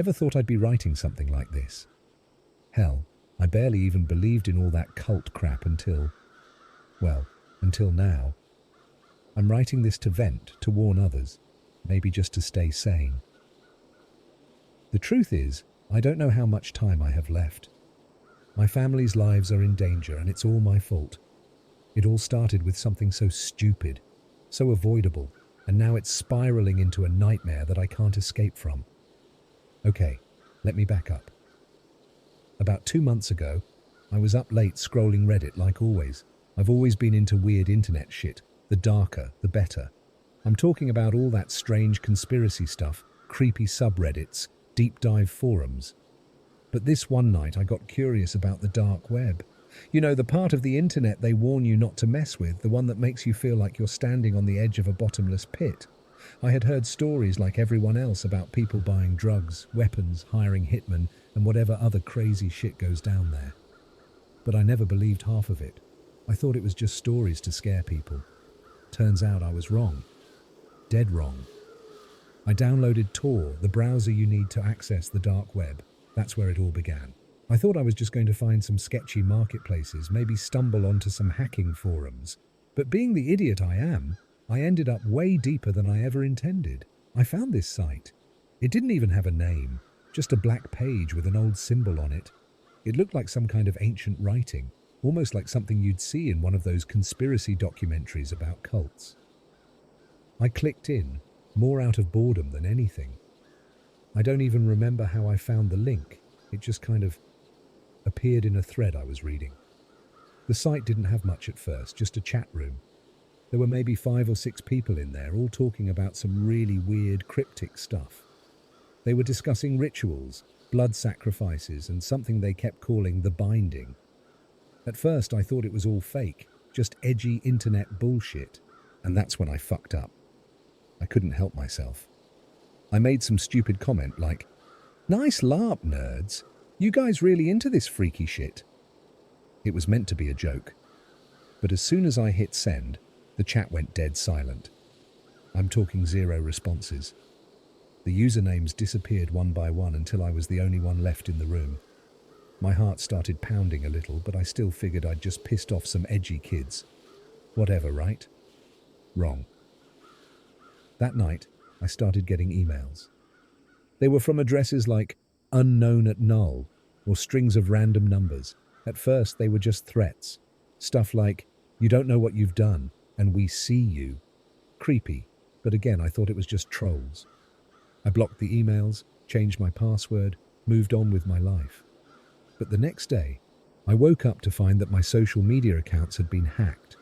never thought I'd be writing something like this. Hell, I barely even believed in all that cult crap until now. I'm writing this to vent, to warn others, maybe just to stay sane. The truth is, I don't know how much time I have left. My family's lives are in danger and it's all my fault. It all started with something so stupid, so avoidable, and now it's spiraling into a nightmare that I can't escape from. Okay, let me back up. About 2 months ago, I was up late scrolling Reddit like always. I've always been into weird internet shit. The darker, the better. I'm talking about all that strange conspiracy stuff, creepy subreddits, deep dive forums. But this one night I got curious about the dark web. You know, the part of the internet they warn you not to mess with, the one that makes you feel like you're standing on the edge of a bottomless pit. I had heard stories like everyone else about people buying drugs, weapons, hiring hitmen, and whatever other crazy shit goes down there. But I never believed half of it. I thought it was just stories to scare people. Turns out I was wrong. Dead wrong. I downloaded Tor, the browser you need to access the dark web. That's where it all began. I thought I was just going to find some sketchy marketplaces, maybe stumble onto some hacking forums. But being the idiot I am, I ended up way deeper than I ever intended. I found this site. It didn't even have a name, just a black page with an old symbol on it. It looked like some kind of ancient writing, almost like something you'd see in one of those conspiracy documentaries about cults. I clicked in, more out of boredom than anything. I don't even remember how I found the link. It just kind of appeared in a thread I was reading. The site didn't have much at first, just a chat room. There were maybe 5 or 6 people in there, all talking about some really weird, cryptic stuff. They were discussing rituals, blood sacrifices, and something they kept calling the binding. At first, I thought it was all fake, just edgy internet bullshit, and that's when I fucked up. I couldn't help myself. I made some stupid comment like, "Nice LARP, nerds. You guys really into this freaky shit?" It was meant to be a joke. But as soon as I hit send, the chat went dead silent. I'm talking 0 responses. The usernames disappeared one by one until I was the only one left in the room. My heart started pounding a little, but I still figured I'd just pissed off some edgy kids. Whatever, right? Wrong. That night, I started getting emails. They were from addresses like unknown at null or strings of random numbers. At first, they were just threats. Stuff like, "You don't know what you've done, and we see you." Creepy, but again, I thought it was just trolls. I blocked the emails, changed my password, moved on with my life. But the next day, I woke up to find that my social media accounts had been hacked.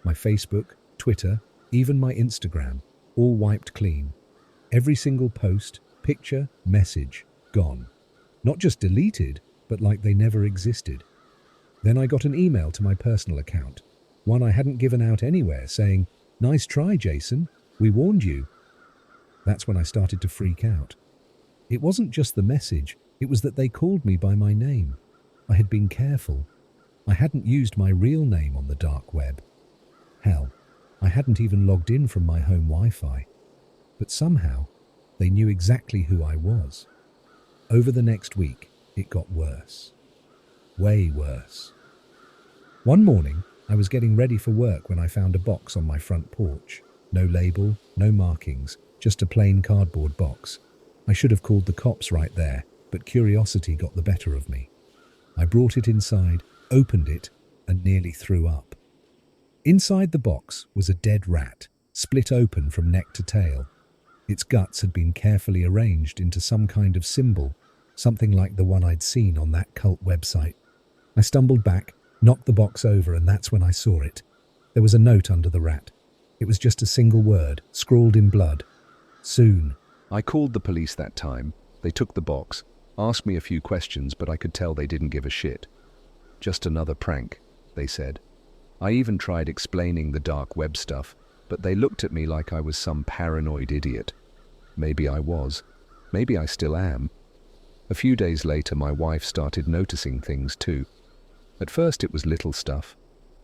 My Facebook, Twitter, even my Instagram, all wiped clean. Every single post, picture, message, gone. Not just deleted, but like they never existed. Then I got an email to my personal account, one I hadn't given out anywhere, saying, "Nice try, Jason. We warned you." That's when I started to freak out. It wasn't just the message, it was that they called me by my name. I had been careful. I hadn't used my real name on the dark web. Hell, I hadn't even logged in from my home Wi-Fi. But somehow, they knew exactly who I was. Over the next week, it got worse. Way worse. One morning, I was getting ready for work when I found a box on my front porch. No label, no markings, just a plain cardboard box. I should have called the cops right there, but curiosity got the better of me. I brought it inside, opened it, and nearly threw up. Inside the box was a dead rat, split open from neck to tail. Its guts had been carefully arranged into some kind of symbol, something like the one I'd seen on that cult website. I stumbled back, knocked the box over, and that's when I saw it. There was a note under the rat. It was just a single word, scrawled in blood. Soon. I called the police that time. They took the box, asked me a few questions, but I could tell they didn't give a shit. Just another prank, they said. I even tried explaining the dark web stuff, but they looked at me like I was some paranoid idiot. Maybe I was. Maybe I still am. A few days later, my wife started noticing things too. At first it was little stuff.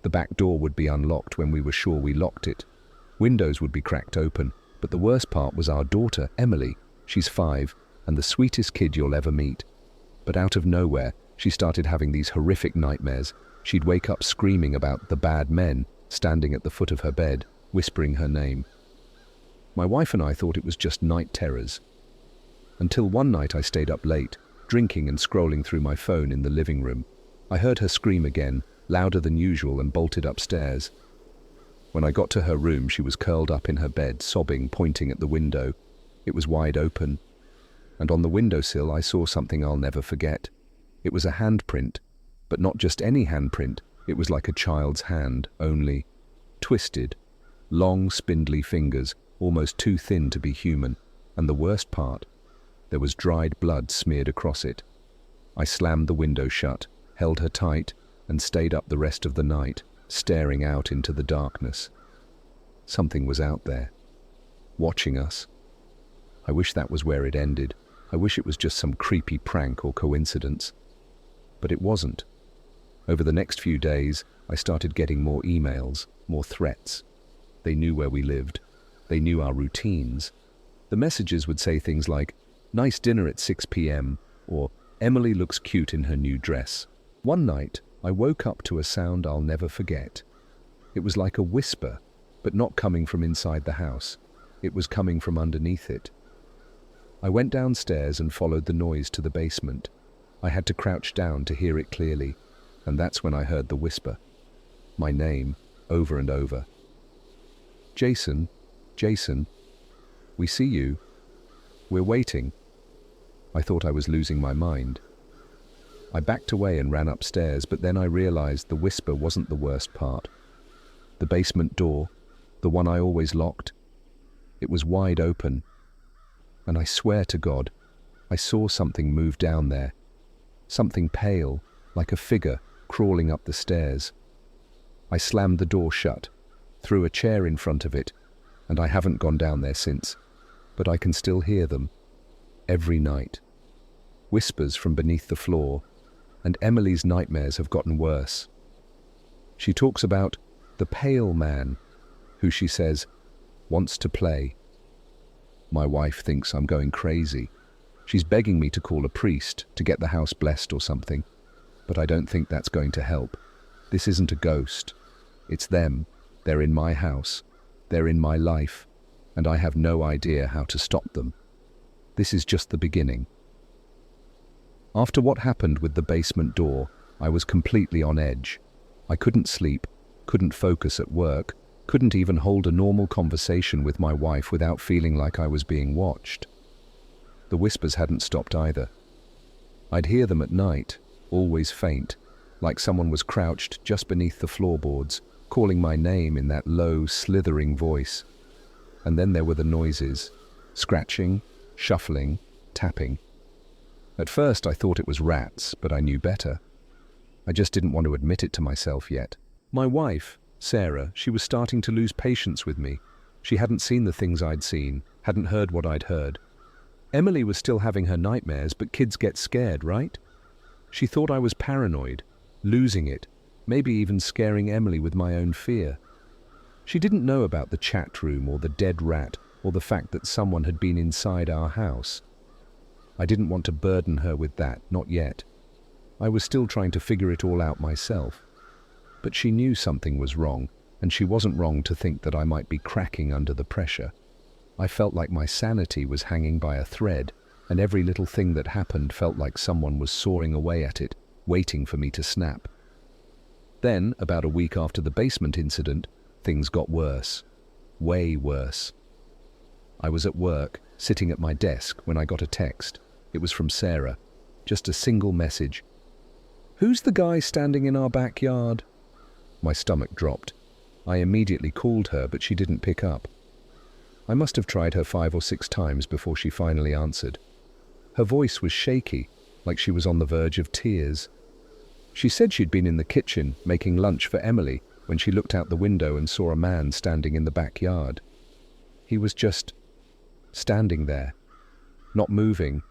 The back door would be unlocked when we were sure we locked it. Windows would be cracked open, but the worst part was our daughter, Emily. She's 5, and the sweetest kid you'll ever meet. But out of nowhere, she started having these horrific nightmares. She'd wake up screaming about the bad men standing at the foot of her bed, whispering her name. My wife and I thought it was just night terrors. Until one night I stayed up late, drinking and scrolling through my phone in the living room. I heard her scream again, louder than usual, and bolted upstairs. When I got to her room, she was curled up in her bed, sobbing, pointing at the window. It was wide open, and on the windowsill I saw something I'll never forget. It was a handprint, but not just any handprint. It was like a child's hand, only twisted. Long, spindly fingers, almost too thin to be human. And the worst part, there was dried blood smeared across it. I slammed the window shut, held her tight, and stayed up the rest of the night, staring out into the darkness. Something was out there, watching us. I wish that was where it ended. I wish it was just some creepy prank or coincidence. But it wasn't. Over the next few days, I started getting more emails, more threats. They knew where we lived. They knew our routines. The messages would say things like, "Nice dinner at 6 p.m," or "Emily looks cute in her new dress." One night, I woke up to a sound I'll never forget. It was like a whisper, but not coming from inside the house. It was coming from underneath it. I went downstairs and followed the noise to the basement. I had to crouch down to hear it clearly, and that's when I heard the whisper. My name, over and over. "Jason, Jason, we see you. We're waiting." I thought I was losing my mind. I backed away and ran upstairs, but then I realized the whisper wasn't the worst part. The basement door, the one I always locked, it was wide open. And I swear to God, I saw something move down there. Something pale, like a figure, crawling up the stairs. I slammed the door shut, threw a chair in front of it, and I haven't gone down there since. But I can still hear them, every night. Whispers from beneath the floor, and Emily's nightmares have gotten worse. She talks about the pale man, who she says wants to play. My wife thinks I'm going crazy. She's begging me to call a priest to get the house blessed or something, but I don't think that's going to help. This isn't a ghost. It's them. They're in my house. They're in my life, and I have no idea how to stop them. This is just the beginning. After what happened with the basement door, I was completely on edge. I couldn't sleep, couldn't focus at work, couldn't even hold a normal conversation with my wife without feeling like I was being watched. The whispers hadn't stopped either. I'd hear them at night, always faint, like someone was crouched just beneath the floorboards, calling my name in that low, slithering voice. And then there were the noises, scratching, shuffling, tapping. At first I thought it was rats, but I knew better. I just didn't want to admit it to myself yet. My wife, Sarah, she was starting to lose patience with me. She hadn't seen the things I'd seen, hadn't heard what I'd heard. Emily was still having her nightmares, but kids get scared, right? She thought I was paranoid, losing it, maybe even scaring Emily with my own fear. She didn't know about the chat room or the dead rat or the fact that someone had been inside our house. I didn't want to burden her with that, not yet. I was still trying to figure it all out myself. But she knew something was wrong, and she wasn't wrong to think that I might be cracking under the pressure. I felt like my sanity was hanging by a thread, and every little thing that happened felt like someone was sawing away at it, waiting for me to snap. Then, about a week after the basement incident, things got worse. Way worse. I was at work, sitting at my desk, when I got a text. It was from Sarah. Just a single message. "Who's the guy standing in our backyard?" My stomach dropped. I immediately called her, but she didn't pick up. I must have tried her 5 or 6 times before she finally answered. Her voice was shaky, like she was on the verge of tears. She said she'd been in the kitchen making lunch for Emily when she looked out the window and saw a man standing in the backyard. He was just standing there, not moving,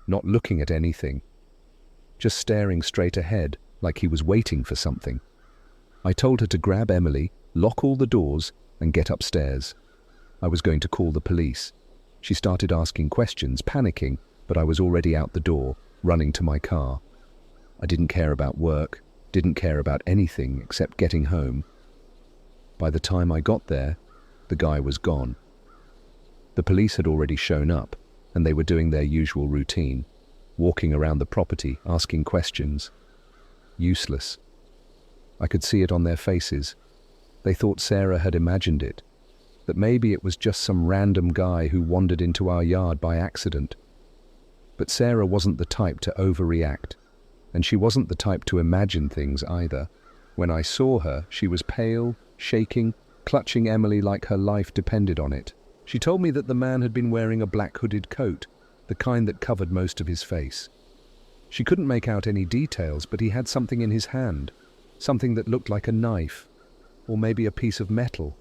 not looking at anything, just staring straight ahead like he was waiting for something. I told her to grab Emily, lock all the doors, and get upstairs. I was going to call the police. She started asking questions, panicking, but I was already out the door, running to my car. I didn't care about work, didn't care about anything except getting home. By the time I got there, the guy was gone. The police had already shown up, and they were doing their usual routine, walking around the property, asking questions. Useless. I could see it on their faces. They thought Sarah had imagined it, that maybe it was just some random guy who wandered into our yard by accident. But Sarah wasn't the type to overreact, and she wasn't the type to imagine things either. When I saw her, she was pale, shaking, clutching Emily like her life depended on it. She told me that the man had been wearing a black hooded coat, the kind that covered most of his face. She couldn't make out any details, but he had something in his hand, something that looked like a knife, or maybe a piece of metal.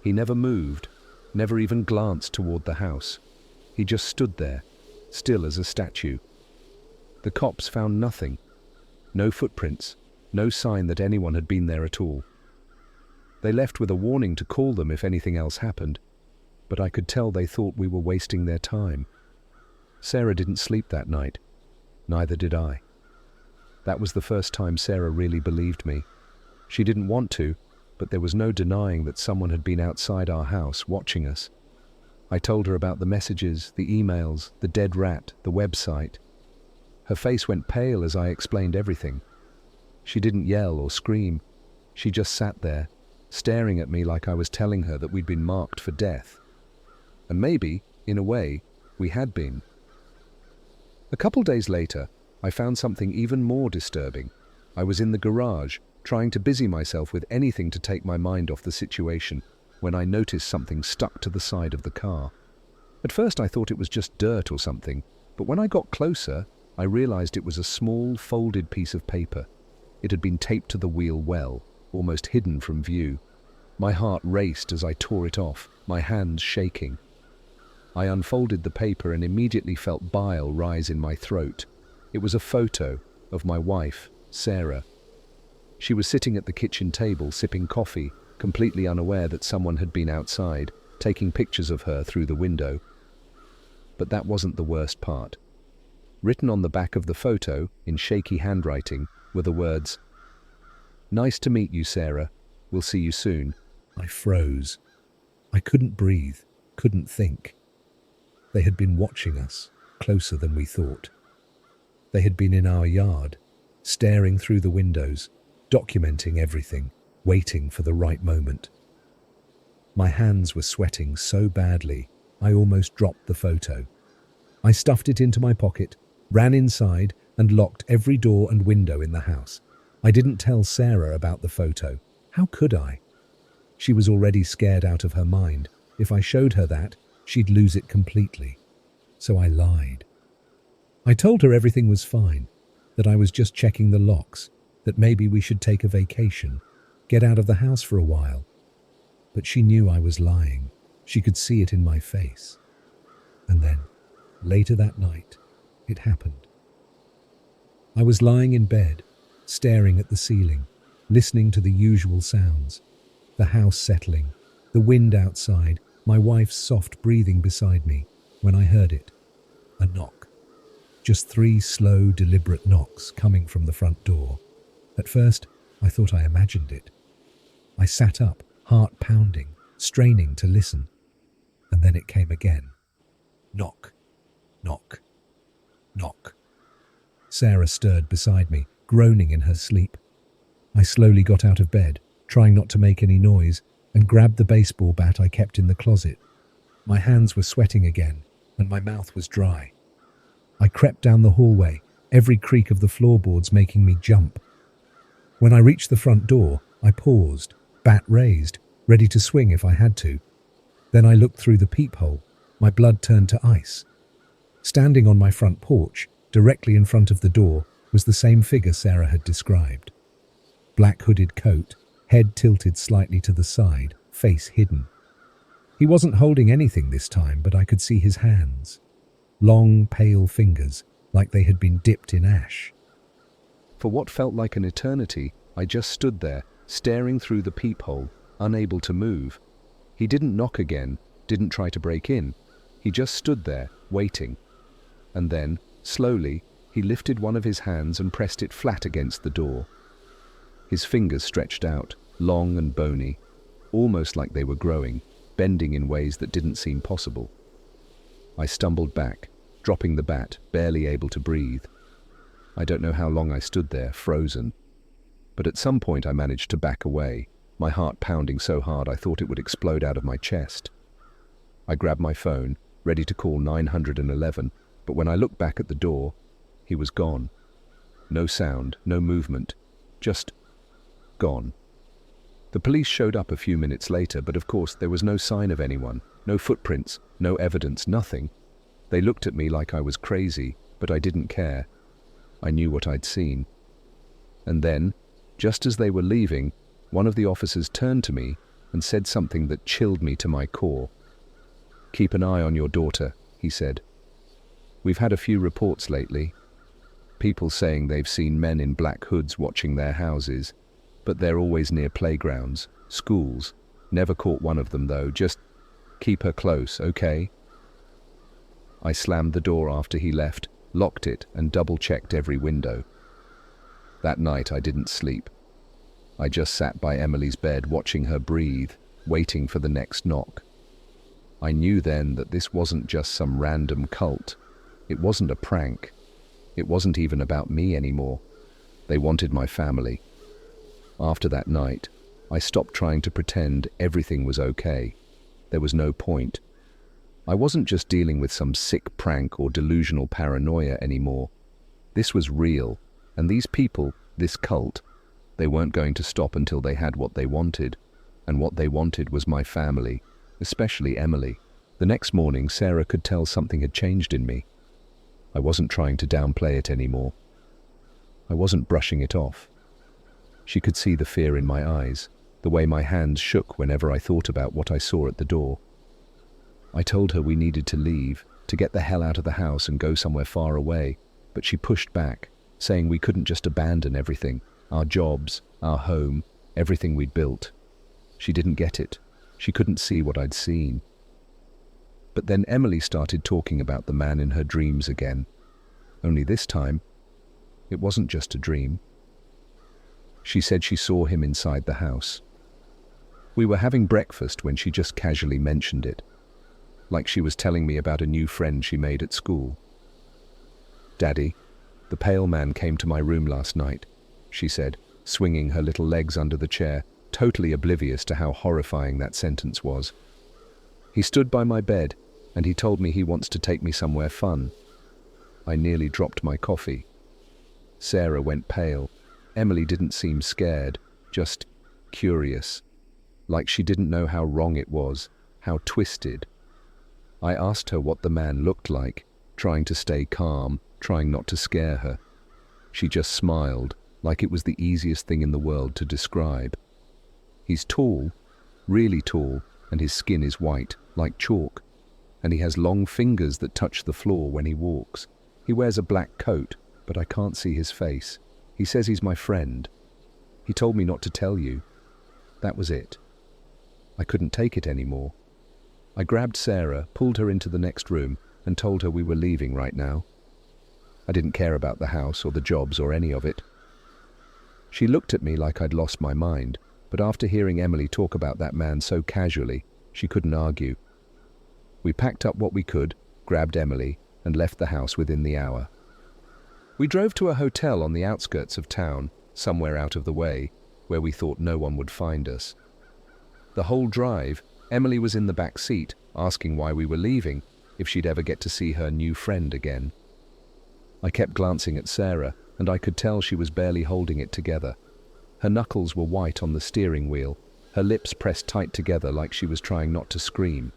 He never moved, never even glanced toward the house. He just stood there, still as a statue. The cops found nothing. No footprints, no sign that anyone had been there at all. They left with a warning to call them if anything else happened, but I could tell they thought we were wasting their time. Sarah didn't sleep that night. Neither did I. That was the first time Sarah really believed me. She didn't want to, but there was no denying that someone had been outside our house watching us. I told her about the messages, the emails, the dead rat, the website. Her face went pale as I explained everything. She didn't yell or scream. She just sat there, staring at me like I was telling her that we'd been marked for death. And maybe, in a way, we had been. A couple days later, I found something even more disturbing. I was in the garage, trying to busy myself with anything to take my mind off the situation, when I noticed something stuck to the side of the car. At first I thought it was just dirt or something, but when I got closer, I realized it was a small, folded piece of paper. It had been taped to the wheel well, almost hidden from view. My heart raced as I tore it off, my hands shaking. I unfolded the paper and immediately felt bile rise in my throat. It was a photo of my wife, Sarah. She was sitting at the kitchen table sipping coffee, completely unaware that someone had been outside, taking pictures of her through the window. But that wasn't the worst part. Written on the back of the photo, in shaky handwriting, were the words, "Nice to meet you, Sarah. We'll see you soon." I froze. I couldn't breathe, couldn't think. They had been watching us, closer than we thought. They had been in our yard, staring through the windows, documenting everything, waiting for the right moment. My hands were sweating so badly, I almost dropped the photo. I stuffed it into my pocket, ran inside, and locked every door and window in the house. I didn't tell Sarah about the photo. How could I? She was already scared out of her mind. If I showed her that, she'd lose it completely. So I lied. I told her everything was fine, that I was just checking the locks, that maybe we should take a vacation, get out of the house for a while. But she knew I was lying. She could see it in my face. And then, later that night, it happened. I was lying in bed, staring at the ceiling, listening to the usual sounds, the house settling, the wind outside, my wife's soft breathing beside me, when I heard it. A knock. Just 3 slow, deliberate knocks coming from the front door. At first, I thought I imagined it. I sat up, heart pounding, straining to listen. And then it came again. Knock, knock, knock. Sarah stirred beside me, groaning in her sleep. I slowly got out of bed, trying not to make any noise, and grabbed the baseball bat I kept in the closet. My hands were sweating again, and my mouth was dry. I crept down the hallway, every creak of the floorboards making me jump. When I reached the front door, I paused, bat raised, ready to swing if I had to. Then I looked through the peephole. My blood turned to ice. Standing on my front porch, directly in front of the door, was the same figure Sarah had described. Black hooded coat, head tilted slightly to the side, face hidden. He wasn't holding anything this time, but I could see his hands. Long, pale fingers, like they had been dipped in ash. For what felt like an eternity, I just stood there, staring through the peephole, unable to move. He didn't knock again, didn't try to break in. He just stood there, waiting. and then, slowly, he lifted one of his hands and pressed it flat against the door. His fingers stretched out, long and bony, almost like they were growing, bending in ways that didn't seem possible. I stumbled back, dropping the bat, barely able to breathe. I don't know how long I stood there, frozen. But at some point I managed to back away, my heart pounding so hard I thought it would explode out of my chest. I grabbed my phone, ready to call 911, but when I looked back at the door, he was gone. No sound, no movement, just gone. The police showed up a few minutes later, but of course there was no sign of anyone, no footprints, no evidence, nothing. They looked at me like I was crazy, but I didn't care. I knew what I'd seen. And then, just as they were leaving, one of the officers turned to me and said something that chilled me to my core. "Keep an eye on your daughter," he said. "We've had a few reports lately. People saying they've seen men in black hoods watching their houses, but they're always near playgrounds, schools. Never caught one of them though. Just keep her close, okay?" I slammed the door after he left, locked it, and double-checked every window. That night I didn't sleep. I just sat by Emily's bed watching her breathe, waiting for the next knock. I knew then that this wasn't just some random cult. It wasn't a prank. It wasn't even about me anymore. They wanted my family. After that night, I stopped trying to pretend everything was okay. There was no point. I wasn't just dealing with some sick prank or delusional paranoia anymore. This was real, and these people, this cult, they weren't going to stop until they had what they wanted, and what they wanted was my family, especially Emily. The next morning, Sarah could tell something had changed in me. I wasn't trying to downplay it anymore. I wasn't brushing it off. She could see the fear in my eyes, the way my hands shook whenever I thought about what I saw at the door. I told her we needed to leave, to get the hell out of the house and go somewhere far away, but she pushed back, saying we couldn't just abandon everything, our jobs, our home, everything we'd built. She didn't get it. She couldn't see what I'd seen. But then Emily started talking about the man in her dreams again. Only this time, it wasn't just a dream. She said she saw him inside the house. We were having breakfast when she just casually mentioned it, like she was telling me about a new friend she made at school. "Daddy, the pale man came to my room last night," she said, swinging her little legs under the chair, totally oblivious to how horrifying that sentence was. "He stood by my bed, and he told me he wants to take me somewhere fun." I nearly dropped my coffee. Sarah went pale. Emily didn't seem scared, just curious, like she didn't know how wrong it was, how twisted. I asked her what the man looked like, trying to stay calm, trying not to scare her. She just smiled, like it was the easiest thing in the world to describe. "He's tall, really tall, and his skin is white, like chalk, and he has long fingers that touch the floor when he walks. He wears a black coat, but I can't see his face. He says he's my friend. He told me not to tell you." That was it. I couldn't take it anymore. I grabbed Sarah, pulled her into the next room, and told her we were leaving right now. I didn't care about the house or the jobs or any of it. She looked at me like I'd lost my mind, but after hearing Emily talk about that man so casually, she couldn't argue. We packed up what we could, grabbed Emily, and left the house within the hour. We drove to a hotel on the outskirts of town, somewhere out of the way, where we thought no one would find us. The whole drive, Emily was in the back seat, asking why we were leaving, if she'd ever get to see her new friend again. I kept glancing at Sarah, and I could tell she was barely holding it together. Her knuckles were white on the steering wheel, her lips pressed tight together like she was trying not to scream.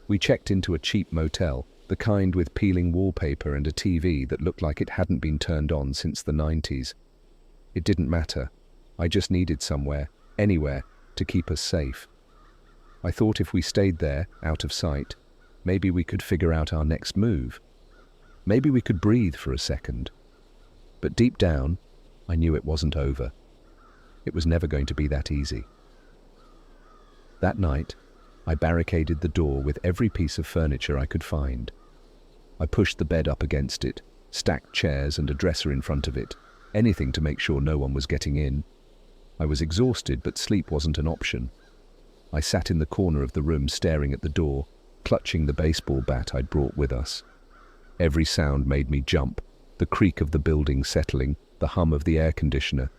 We checked into a cheap motel, the kind with peeling wallpaper and a TV that looked like it hadn't been turned on since the 90s. It didn't matter. I just needed somewhere, anywhere, to keep us safe. I thought if we stayed there, out of sight, maybe we could figure out our next move. Maybe we could breathe for a second. But deep down, I knew it wasn't over. It was never going to be that easy. That night, I barricaded the door with every piece of furniture I could find. I pushed the bed up against it, stacked chairs and a dresser in front of it, anything to make sure no one was getting in. I was exhausted, but sleep wasn't an option. I sat in the corner of the room staring at the door, clutching the baseball bat I'd brought with us. Every sound made me jump, the creak of the building settling, the hum of the air conditioner.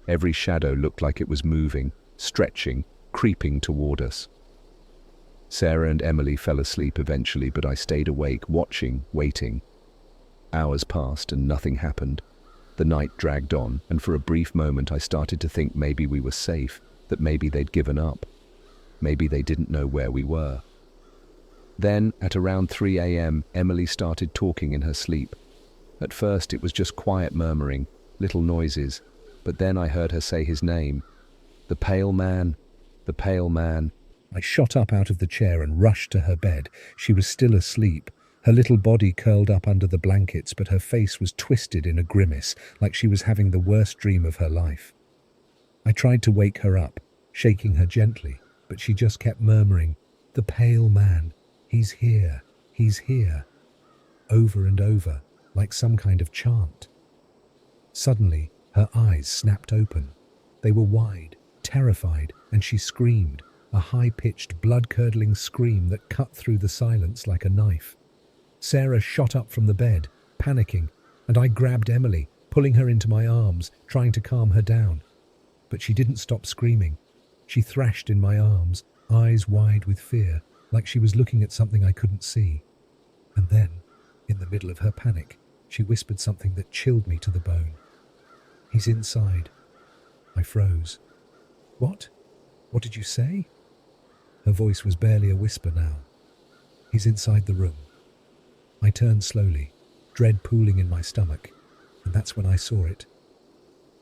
Every shadow looked like it was moving, stretching, creeping toward us. Sarah and Emily fell asleep eventually, but I stayed awake, watching, waiting. Hours passed and nothing happened. The night dragged on, and for a brief moment I started to think maybe we were safe, that maybe they'd given up. Maybe they didn't know where we were. Then, at around 3 a.m., Emily started talking in her sleep. At first it was just quiet murmuring, little noises, but then I heard her say his name. The pale man, the pale man. I shot up out of the chair and rushed to her bed. She was still asleep, her little body curled up under the blankets, but her face was twisted in a grimace, like she was having the worst dream of her life. I tried to wake her up, shaking her gently, but she just kept murmuring, "The pale man, he's here, he's here," over and over, like some kind of chant. Suddenly, her eyes snapped open. They were wide, terrified, and she screamed, a high-pitched, blood-curdling scream that cut through the silence like a knife. Sarah shot up from the bed, panicking, and I grabbed Emily, pulling her into my arms, trying to calm her down. But she didn't stop screaming. She thrashed in my arms, eyes wide with fear, like she was looking at something I couldn't see. And then, in the middle of her panic, she whispered something that chilled me to the bone. "He's inside." I froze. "What? What did you say?" Her voice was barely a whisper now. "He's inside the room." I turned slowly, dread pooling in my stomach, and that's when I saw it.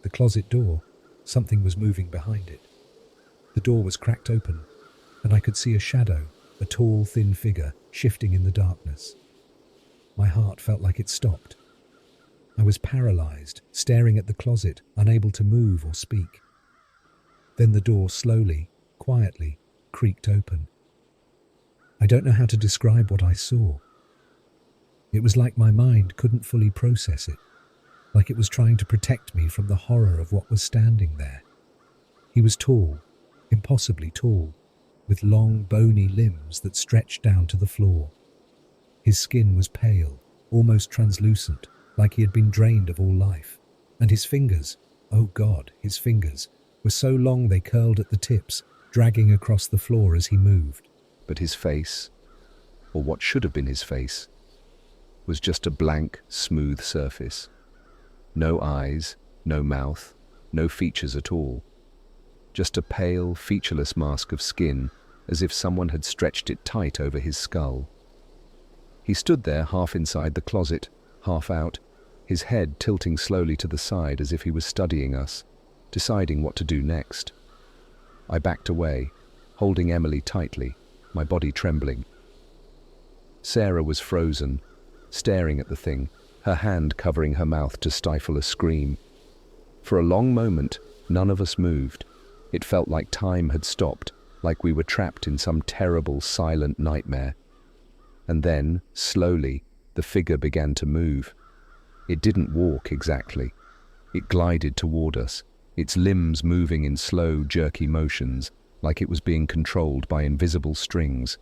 The closet door, something was moving behind it. The door was cracked open, and I could see a shadow, a tall, thin figure, shifting in the darkness. My heart felt like it stopped. I was paralyzed, staring at the closet, unable to move or speak. Then the door slowly, quietly, creaked open. I don't know how to describe what I saw. It was like my mind couldn't fully process it, like it was trying to protect me from the horror of what was standing there. He was tall, impossibly tall, with long, bony limbs that stretched down to the floor. His skin was pale, almost translucent, like he had been drained of all life. And his fingers, oh God, his fingers, were so long they curled at the tips, dragging across the floor as he moved. But his face, or what should have been his face, was just a blank, smooth surface. No eyes, no mouth, no features at all. Just a pale, featureless mask of skin, as if someone had stretched it tight over his skull. He stood there, half inside the closet, half out, his head tilting slowly to the side as if he was studying us, deciding what to do next. I backed away, holding Emily tightly, my body trembling. Sarah was frozen, staring at the thing, her hand covering her mouth to stifle a scream. For a long moment, none of us moved. It felt like time had stopped, like we were trapped in some terrible, silent nightmare. And then, slowly, the figure began to move. It didn't walk exactly. It glided toward us, its limbs moving in slow, jerky motions, like it was being controlled by invisible strings.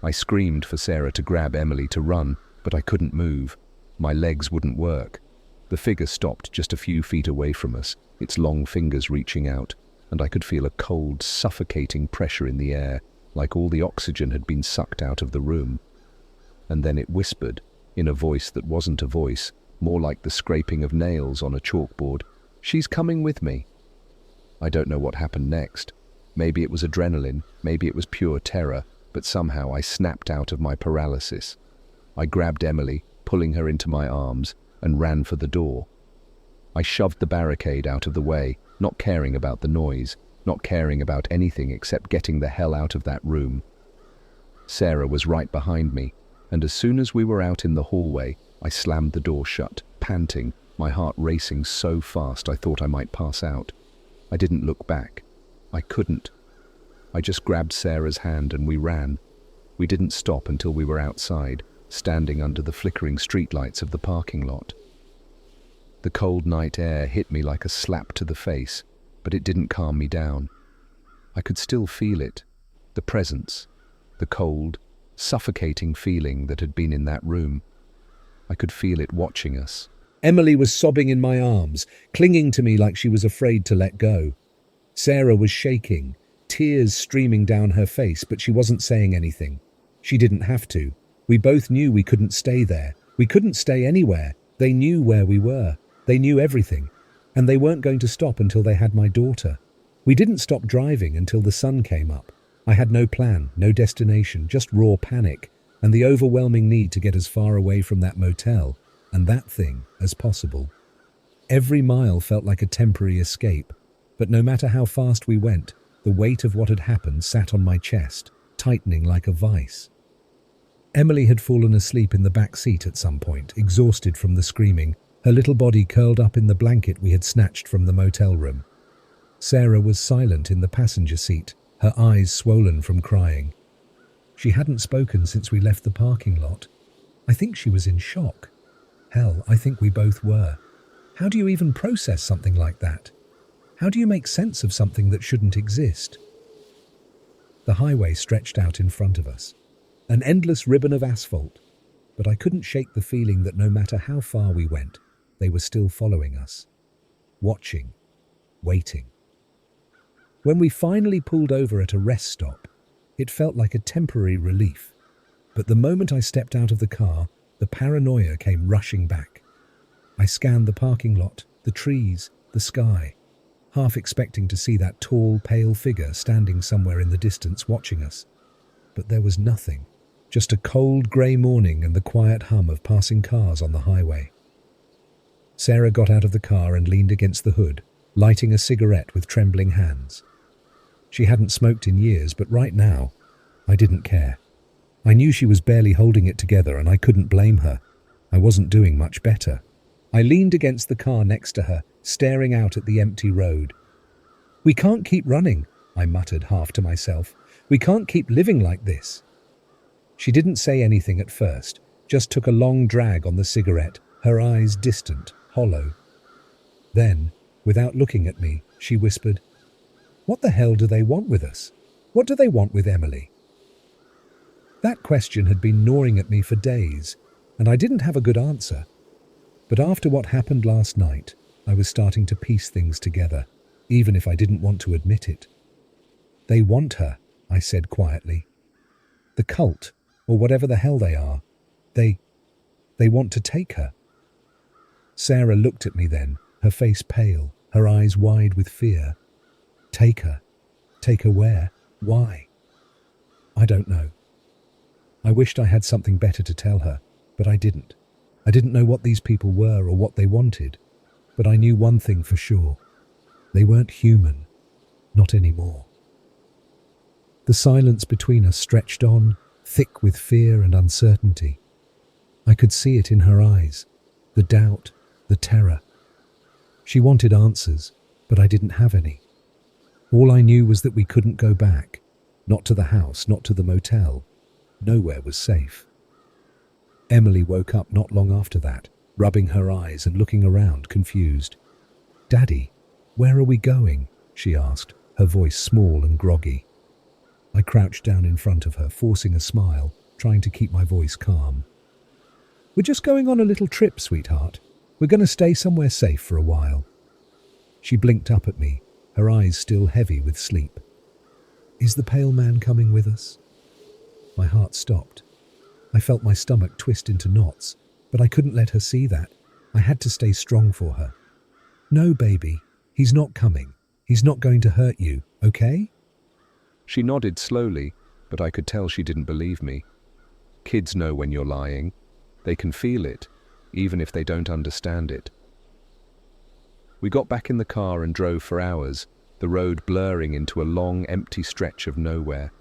I screamed for Sarah to grab Emily to run, but I couldn't move. My legs wouldn't work. The figure stopped just a few feet away from us, its long fingers reaching out, and I could feel a cold, suffocating pressure in the air, like all the oxygen had been sucked out of the room. And then it whispered, in a voice that wasn't a voice, more like the scraping of nails on a chalkboard, "She's coming with me." I don't know what happened next. Maybe it was adrenaline, maybe it was pure terror, but somehow I snapped out of my paralysis. I grabbed Emily, pulling her into my arms, and ran for the door. I shoved the barricade out of the way, not caring about the noise, not caring about anything except getting the hell out of that room. Sarah was right behind me, and as soon as we were out in the hallway, I slammed the door shut, panting, my heart racing so fast I thought I might pass out. I didn't look back. I couldn't. I just grabbed Sarah's hand and we ran. We didn't stop until we were outside, standing under the flickering streetlights of the parking lot. The cold night air hit me like a slap to the face, but it didn't calm me down. I could still feel it, the presence, the cold, suffocating feeling that had been in that room. I could feel it watching us. Emily was sobbing in my arms, clinging to me like she was afraid to let go. Sarah was shaking, tears streaming down her face, but she wasn't saying anything. She didn't have to. We both knew we couldn't stay there. We couldn't stay anywhere. They knew where we were. They knew everything. And they weren't going to stop until they had my daughter. We didn't stop driving until the sun came up. I had no plan, no destination, just raw panic and the overwhelming need to get as far away from that motel and that thing as possible. Every mile felt like a temporary escape, but no matter how fast we went, the weight of what had happened sat on my chest, tightening like a vice. Emily had fallen asleep in the back seat at some point, exhausted from the screaming, her little body curled up in the blanket we had snatched from the motel room. Sarah was silent in the passenger seat, her eyes swollen from crying. She hadn't spoken since we left the parking lot. I think she was in shock. Hell, I think we both were. How do you even process something like that? How do you make sense of something that shouldn't exist? The highway stretched out in front of us, an endless ribbon of asphalt, but I couldn't shake the feeling that no matter how far we went, they were still following us, watching, waiting. When we finally pulled over at a rest stop, it felt like a temporary relief, but the moment I stepped out of the car, the paranoia came rushing back. I scanned the parking lot, the trees, the sky, half expecting to see that tall, pale figure standing somewhere in the distance watching us. But there was nothing, just a cold grey morning and the quiet hum of passing cars on the highway. Sarah got out of the car and leaned against the hood, lighting a cigarette with trembling hands. She hadn't smoked in years, but right now, I didn't care. I knew she was barely holding it together and I couldn't blame her. I wasn't doing much better. I leaned against the car next to her, staring out at the empty road. "We can't keep running," I muttered half to myself. "We can't keep living like this." She didn't say anything at first, just took a long drag on the cigarette, her eyes distant, hollow. Then, without looking at me, she whispered, "What the hell do they want with us? What do they want with Emily?" That question had been gnawing at me for days, and I didn't have a good answer. But after what happened last night, I was starting to piece things together, even if I didn't want to admit it. "They want her," I said quietly. "The cult, or whatever the hell they are, they want to take her." Sarah looked at me then, her face pale, her eyes wide with fear. "Take her? Take her where? Why?" "I don't know." I wished I had something better to tell her, but I didn't. I didn't know what these people were or what they wanted, but I knew one thing for sure. They weren't human, not anymore. The silence between us stretched on, thick with fear and uncertainty. I could see it in her eyes, the doubt, the terror. She wanted answers, but I didn't have any. All I knew was that we couldn't go back, not to the house, not to the motel. Nowhere was safe. Emily woke up not long after that, rubbing her eyes and looking around, confused. "Daddy, where are we going?" she asked, her voice small and groggy. I crouched down in front of her, forcing a smile, trying to keep my voice calm. "We're just going on a little trip, sweetheart. We're going to stay somewhere safe for a while." She blinked up at me, her eyes still heavy with sleep. "Is the pale man coming with us?" My heart stopped. I felt my stomach twist into knots, but I couldn't let her see that. I had to stay strong for her. "No, baby, he's not coming. He's not going to hurt you, okay?" She nodded slowly, but I could tell she didn't believe me. Kids know when you're lying. They can feel it, even if they don't understand it. We got back in the car and drove for hours, the road blurring into a long, empty stretch of nowhere.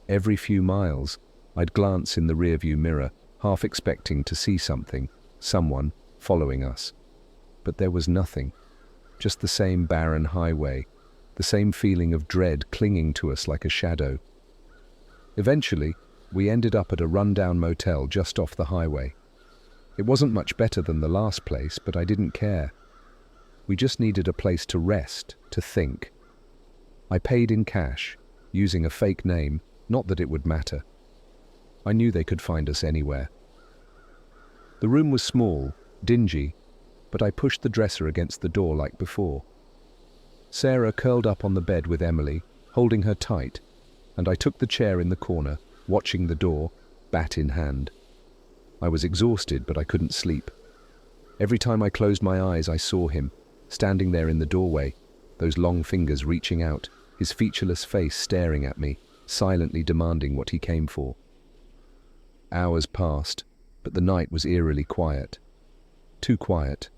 Every few miles, I'd glance in the rearview mirror, half expecting to see something, someone, following us. But there was nothing, just the same barren highway, the same feeling of dread clinging to us like a shadow. Eventually, We ended up at a rundown motel just off the highway. It wasn't much better than the last place, but I didn't care. We just needed a place to rest, to think. I paid in cash, using a fake name, not that it would matter. I knew they could find us anywhere. The room was small, dingy, but I pushed the dresser against the door like before. Sarah curled up on the bed with Emily, holding her tight, and I took the chair in the corner, watching the door, bat in hand. I was exhausted, but I couldn't sleep. Every time I closed my eyes, I saw him, standing there in the doorway, those long fingers reaching out, his featureless face staring at me, silently demanding what he came for. Hours passed, but the night was eerily quiet. Too quiet.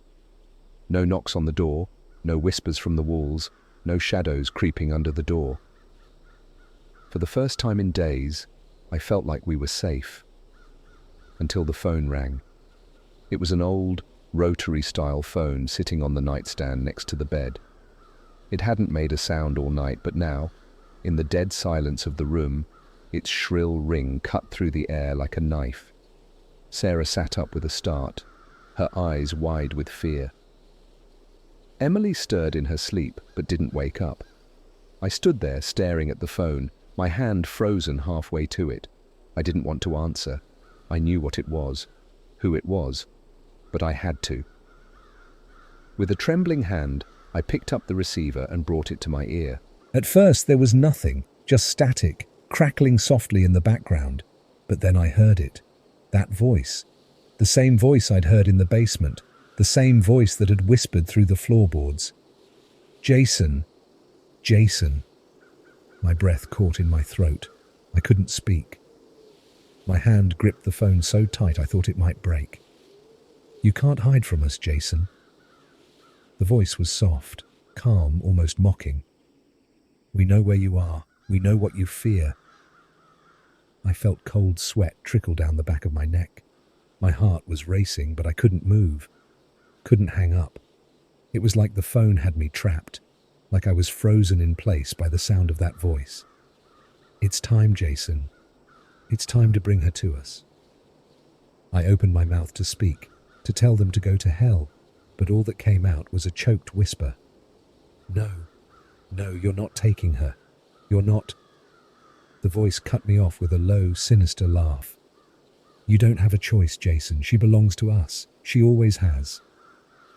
No knocks on the door, no whispers from the walls, no shadows creeping under the door. For the first time in days, I felt like we were safe. Until the phone rang. It was an old, rotary-style phone sitting on the nightstand next to the bed. It hadn't made a sound all night, but now, in the dead silence of the room, its shrill ring cut through the air like a knife. Sarah sat up with a start, her eyes wide with fear. Emily stirred in her sleep, but didn't wake up. I stood there staring at the phone, my hand frozen halfway to it. I didn't want to answer. I knew what it was, who it was, but I had to. With a trembling hand, I picked up the receiver and brought it to my ear. At first there was nothing, just static, crackling softly in the background. But then I heard it. That voice. The same voice I'd heard in the basement. The same voice that had whispered through the floorboards. Jason. Jason. My breath caught in my throat. I couldn't speak. My hand gripped the phone so tight I thought it might break. You can't hide from us, Jason. The voice was soft, calm, almost mocking. We know where you are. We know what you fear. I felt cold sweat trickle down the back of my neck. My heart was racing, but I couldn't move. Couldn't hang up. It was like the phone had me trapped, like I was frozen in place by the sound of that voice. It's time, Jason. It's time to bring her to us. I opened my mouth to speak, to tell them to go to hell, but all that came out was a choked whisper. No, no, you're not taking her. You're not. The voice cut me off with a low, sinister laugh. You don't have a choice, Jason. She belongs to us. She always has.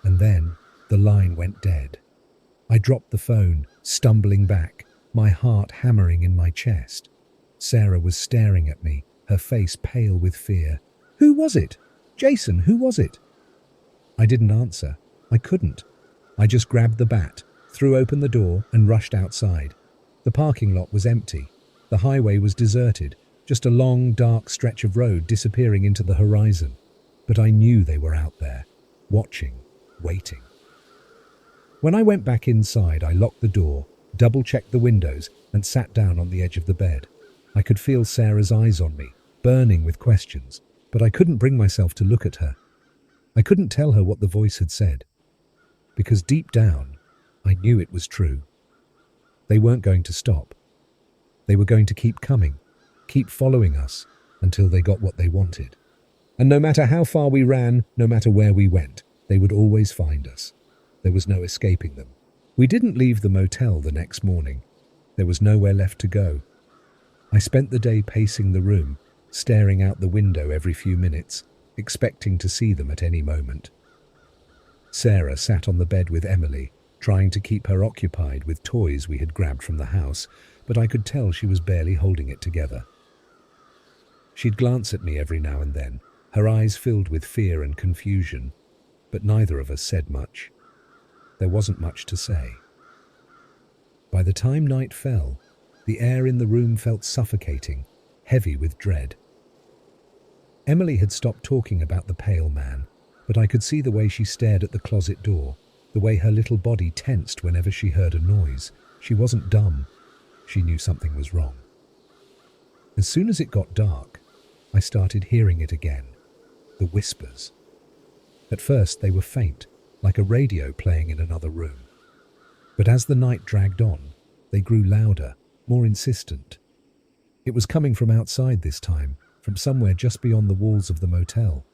And then the line went dead. I dropped the phone, stumbling back, my heart hammering in my chest. Sarah was staring at me, her face pale with fear. Who was it? Jason, who was it? I didn't answer. I couldn't. I just grabbed the bat, threw open the door and rushed outside. The parking lot was empty. The highway was deserted, just a long, dark stretch of road disappearing into the horizon. But I knew they were out there, watching, waiting. When I went back inside, I locked the door, double-checked the windows and sat down on the edge of the bed. I could feel Sarah's eyes on me, burning with questions, but I couldn't bring myself to look at her. I couldn't tell her what the voice had said, because deep down, I knew it was true. They weren't going to stop. They were going to keep coming, keep following us, until they got what they wanted. And no matter how far we ran, no matter where we went, they would always find us. There was no escaping them. We didn't leave the motel the next morning. There was nowhere left to go. I spent the day pacing the room, staring out the window every few minutes, expecting to see them at any moment. Sarah sat on the bed with Emily, trying to keep her occupied with toys we had grabbed from the house, but I could tell she was barely holding it together. She'd glance at me every now and then, her eyes filled with fear and confusion, but neither of us said much. There wasn't much to say. By the time night fell, the air in the room felt suffocating, heavy with dread. Emily had stopped talking about the pale man, but I could see the way she stared at the closet door, the way her little body tensed whenever she heard a noise. She wasn't dumb. She knew something was wrong. As soon as it got dark, I started hearing it again, the whispers. At first they were faint, like a radio playing in another room. But as the night dragged on, they grew louder, more insistent. It was coming from outside this time, from somewhere just beyond the walls of the motel.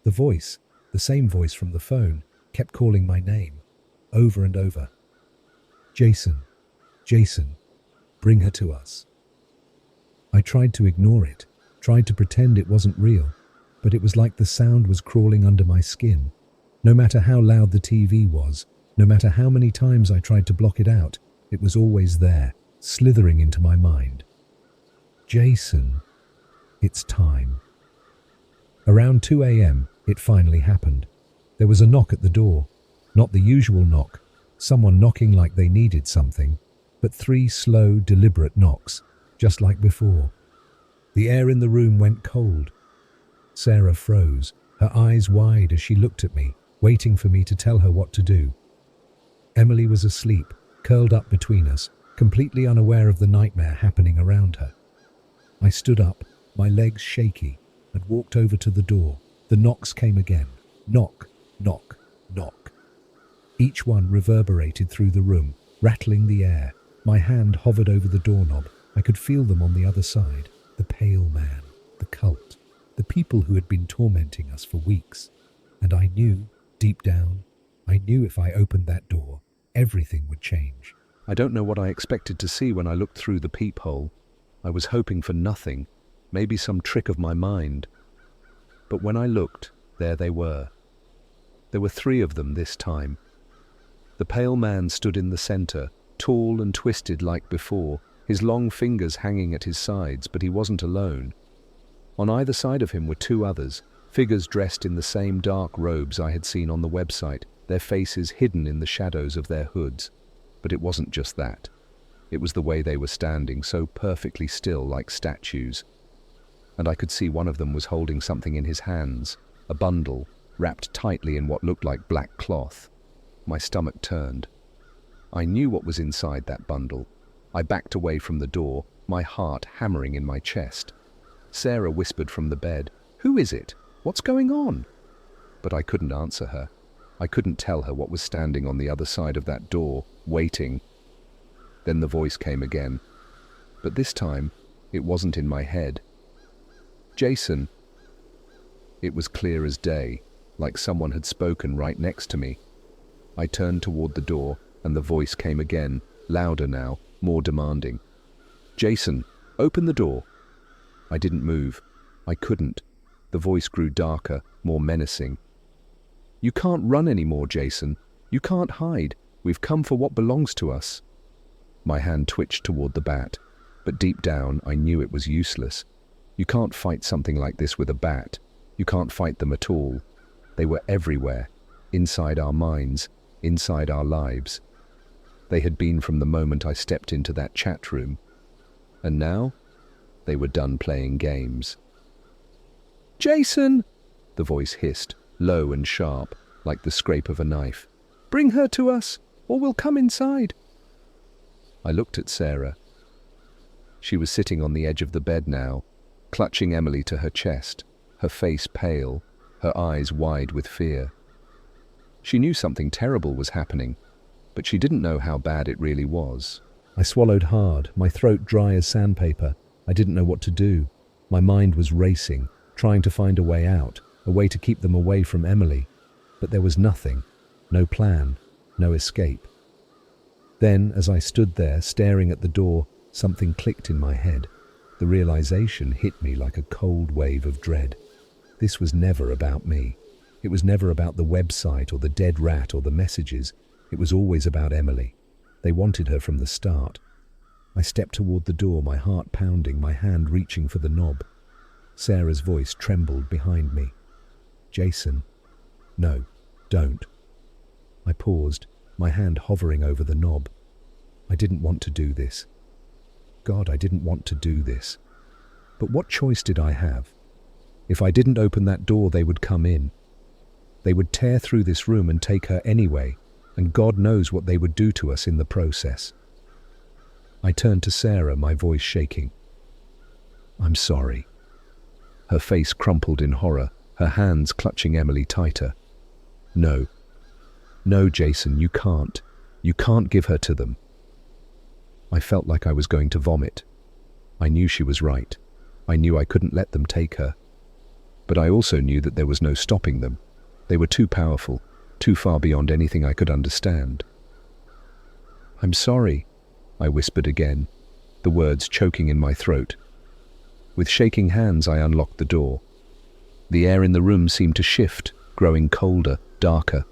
The voice, the same voice from the phone, kept calling my name, over and over. Jason, Jason, bring her to us. I tried to ignore it, tried to pretend it wasn't real, but it was like the sound was crawling under my skin. No matter how loud the TV was, no matter how many times I tried to block it out, it was always there, slithering into my mind. Jason, it's time. Around 2 a.m., it finally happened. There was a knock at the door. Not the usual knock, someone knocking like they needed something, but 3 slow, deliberate knocks, just like before. The air in the room went cold. Sarah froze, her eyes wide as she looked at me, waiting for me to tell her what to do. Emily was asleep, curled up between us, completely unaware of the nightmare happening around her. I stood up, my legs shaky, and walked over to the door. The knocks came again. Knock, knock, knock. Each one reverberated through the room, rattling the air. My hand hovered over the doorknob. I could feel them on the other side. The pale man, the cult, the people who had been tormenting us for weeks. And I knew, deep down, I knew if I opened that door, everything would change. I don't know what I expected to see when I looked through the peephole. I was hoping for nothing, maybe some trick of my mind. But when I looked, there they were. There were 3 of them this time. The pale man stood in the center, tall and twisted like before, his long fingers hanging at his sides, but he wasn't alone. On either side of him were 2 others, figures dressed in the same dark robes I had seen on the website, their faces hidden in the shadows of their hoods. But it wasn't just that. It was the way they were standing, so perfectly still like statues. And I could see one of them was holding something in his hands, a bundle, wrapped tightly in what looked like black cloth. My stomach turned. I knew what was inside that bundle. I backed away from the door, my heart hammering in my chest. Sarah whispered from the bed, "Who is it? What's going on?" But I couldn't answer her. I couldn't tell her what was standing on the other side of that door, waiting. Then the voice came again. But this time, it wasn't in my head. "Jason." It was clear as day, like someone had spoken right next to me. I turned toward the door, and the voice came again, louder now, more demanding. "Jason, open the door." I didn't move. I couldn't. The voice grew darker, more menacing. "You can't run anymore, Jason. You can't hide. We've come for what belongs to us." My hand twitched toward the bat, but deep down I knew it was useless. You can't fight something like this with a bat. You can't fight them at all. They were everywhere, inside our minds, inside our lives. They had been from the moment I stepped into that chat room. And now, they were done playing games. "Jason!" the voice hissed, low and sharp, like the scrape of a knife. "Bring her to us, or we'll come inside." I looked at Sarah. She was sitting on the edge of the bed now, clutching Emily to her chest, her face pale, her eyes wide with fear. She knew something terrible was happening, but she didn't know how bad it really was. I swallowed hard, my throat dry as sandpaper. I didn't know what to do. My mind was racing, trying to find a way out, a way to keep them away from Emily. But there was nothing, no plan, no escape. Then, as I stood there, staring at the door, something clicked in my head. The realization hit me like a cold wave of dread. This was never about me. It was never about the website or the dead rat or the messages. It was always about Emily. They wanted her from the start. I stepped toward the door, my heart pounding, my hand reaching for the knob. Sarah's voice trembled behind me. "Jason, no, don't." I paused, my hand hovering over the knob. I didn't want to do this. God, I didn't want to do this. But what choice did I have? If I didn't open that door, they would come in. They would tear through this room and take her anyway, and God knows what they would do to us in the process. I turned to Sarah, my voice shaking. "I'm sorry." Her face crumpled in horror, her hands clutching Emily tighter. "No. No, Jason, you can't. You can't give her to them." I felt like I was going to vomit. I knew she was right. I knew I couldn't let them take her. But I also knew that there was no stopping them. They were too powerful, too far beyond anything I could understand. "I'm sorry," I whispered again, the words choking in my throat. With shaking hands, I unlocked the door. The air in the room seemed to shift, growing colder, darker.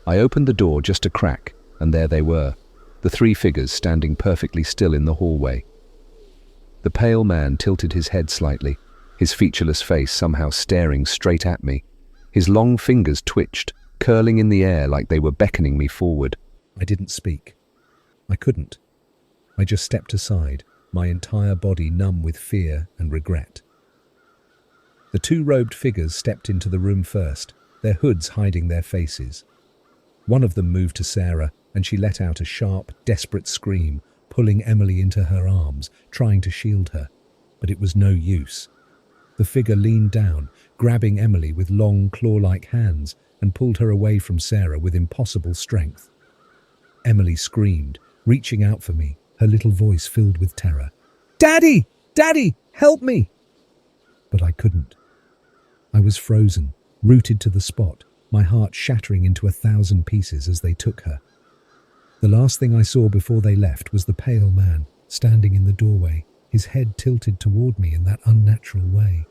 I opened the door just a crack, and there they were, the three figures standing perfectly still in the hallway. The pale man tilted his head slightly, his featureless face somehow staring straight at me. His long fingers twitched, curling in the air like they were beckoning me forward. I didn't speak. I couldn't. I just stepped aside, my entire body numb with fear and regret. The two robed figures stepped into the room first, their hoods hiding their faces. One of them moved to Sarah, and she let out a sharp, desperate scream, pulling Emily into her arms, trying to shield her. But it was no use. The figure leaned down, grabbing Emily with long, claw-like hands, and pulled her away from Sarah with impossible strength. Emily screamed, reaching out for me, her little voice filled with terror. "Daddy! Daddy! Help me!" But I couldn't. I was frozen, rooted to the spot, my heart shattering into 1,000 pieces as they took her. The last thing I saw before they left was the pale man standing in the doorway, his head tilted toward me in that unnatural way.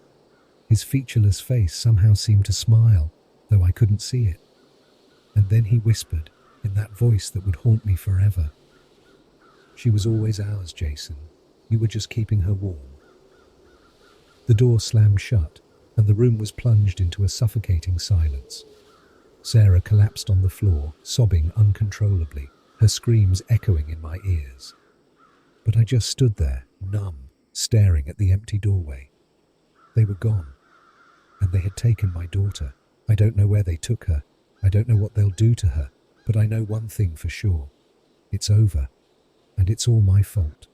His featureless face somehow seemed to smile, though I couldn't see it. And then he whispered, in that voice that would haunt me forever, "She was always ours, Jason. You were just keeping her warm." The door slammed shut, and the room was plunged into a suffocating silence. Sarah collapsed on the floor, sobbing uncontrollably, her screams echoing in my ears. But I just stood there, numb, staring at the empty doorway. They were gone, and they had taken my daughter. I don't know where they took her. I don't know what they'll do to her, but I know one thing for sure. It's over, and it's all my fault.